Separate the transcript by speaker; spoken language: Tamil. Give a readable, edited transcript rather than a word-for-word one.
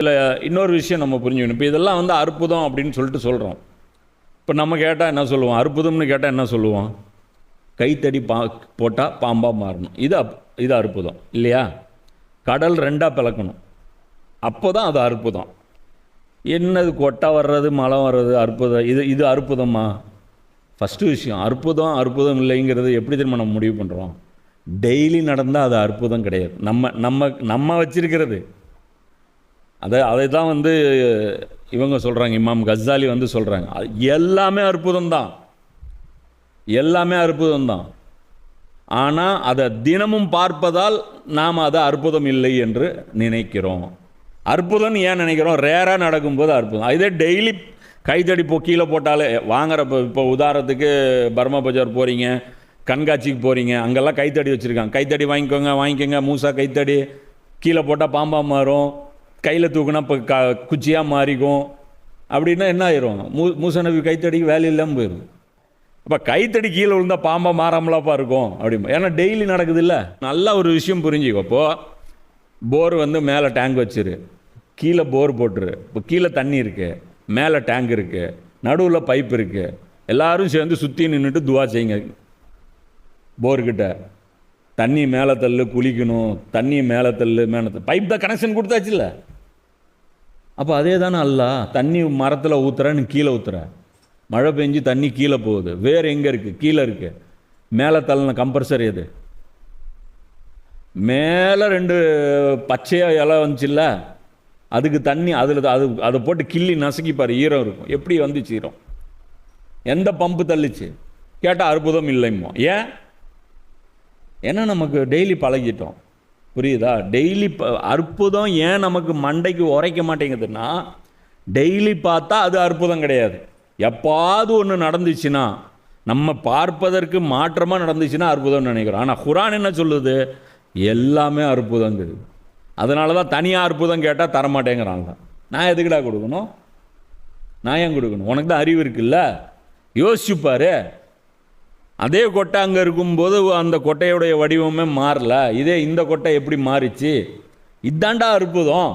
Speaker 1: இதில் இன்னொரு விஷயம் நம்ம புரிஞ்சுக்கணும். இப்போ இதெல்லாம் வந்து அற்புதம் அப்படின்னு சொல்லிட்டு சொல்கிறோம். இப்போ நம்ம கேட்டால் என்ன சொல்லுவோம்? அற்புதம்னு கேட்டால் என்ன சொல்லுவோம்? கைத்தடி போட்டால் பாம்பாக மாறணும். இது அற்புதம் இல்லையா? கடல் ரெண்டாக பிளக்கணும், அப்போ தான் அது அற்புதம். என்னது கொட்டை வர்றது, மழை வர்றது அற்புதம்? இது அற்புதமா? ஃபஸ்ட்டு விஷயம், அற்புதம் இல்லைங்கிறது எப்படி தெரியுமா நம்ம முடிவு பண்ணுறோம்? டெய்லி நடந்தால் அது அற்புதம் கிடையாது. நம்ம வச்சிருக்கிறது அதை தான் வந்து இவங்க சொல்கிறாங்க, இமாம் கஸ்ஸாலி வந்து சொல்கிறாங்க, எல்லாமே அற்புதம்தான், எல்லாமே அற்புதம்தான். ஆனால் அதை தினமும் பார்ப்பதால் நாம் அதை அற்புதம் இல்லை என்று நினைக்கிறோம். அற்புதம்னு ஏன் நினைக்கிறோம்? ரேராக நடக்கும்போது அற்புதம். இதே டெய்லி கைத்தடி கீழே போட்டாலே வாங்குறப்ப, இப்போ உதாரணத்துக்கு பர்மா பஜார் போகிறீங்க, கண்காட்சிக்கு போகிறீங்க, அங்கெல்லாம் கைத்தடி வச்சுருக்காங்க. கைத்தடி வாங்கிக்கோங்க, மூசா கைத்தடி, கீழே போட்டால் பாம்பாக மாறும், கையில் தூக்குனா இப்போ குச்சியாக மாறிக்கும் அப்படின்னா என்ன ஆயிரும்? மூசா நபி கைத்தடிக்கு வேலை இல்லாமல் போயிடும். அப்போ கைத்தடி கீழே விழுந்தால் பாம்பாக மாறாமலாப்பா இருக்கும் அப்படிமா. ஏன்னா டெய்லி நடக்குது இல்லை. நல்ல ஒரு விஷயம் புரிஞ்சுக்கோ. இப்போது போர் வந்து மேலே டேங்க் வச்சிரு, கீழே போர் போட்டுரு. இப்போ கீழே தண்ணி இருக்குது, மேலே டேங்க் இருக்குது, நடுவில் பைப் இருக்குது. எல்லோரும் சேர்ந்து சுற்றி நின்றுட்டு துவா செய்யுங்க. போர்கிட்ட தண்ணி மேலே தள்ளு, குளிக்கணும், தண்ணி மேலே தள்ளு, பைப் தான் கனெக்ஷன் கொடுத்தாச்சு இல்லை. அப்போ அதே தானே அல்லா, தண்ணி மரத்தில் ஊற்றுறேன்னு கீழே ஊற்றுற, மழை பெஞ்சு தண்ணி கீழே போகுது, வேறு எங்கே இருக்குது? கீழே இருக்குது. மேலே தள்ளன கம்பல்சரி. அது மேலே 2 பச்சையாக இலை வந்துச்சுல்ல, அதுக்கு தண்ணி அதை போட்டு கிள்ளி நசுக்கிப்பார், ஈரம் இருக்கும். எப்படி வந்துச்சு ஈரம்? எந்த பம்பு தள்ளிச்சு? கேட்டால் அற்புதம் இல்லைமோ. ஏன்னா நமக்கு டெய்லி பழகிட்டோம். புரியுதா? டெய்லி அற்புதம் ஏன் நமக்கு மண்டைக்கு உரைக்க மாட்டேங்குதுன்னா, டெய்லி பார்த்தா அது அற்புதம் கிடையாது. எப்பாவது ஒன்று நடந்துச்சுன்னா, நம்ம பார்ப்பதற்கு மாற்றமாக நடந்துச்சுன்னா அற்புதம்னு நினைக்கிறோம். ஆனால் குர்ஆன் என்ன சொல்லுது? எல்லாமே அற்புதங்குது. அதனால தான் தனியாக அற்புதம் கேட்டால் தரமாட்டேங்கிறாங்க. நான் எதுக்குடா கொடுக்கணும்? நான் ஏன் கொடுக்கணும்? உனக்கு தான் அறிவு இருக்குல்ல, யோசிச்சுப்பாரு. அதே கொட்டை அங்கே இருக்கும்போது அந்த கொட்டையுடைய வடிவமே மாறல, இதே இந்த கொட்டை எப்படி மாறிச்சு? இதாண்டா அற்புதம்.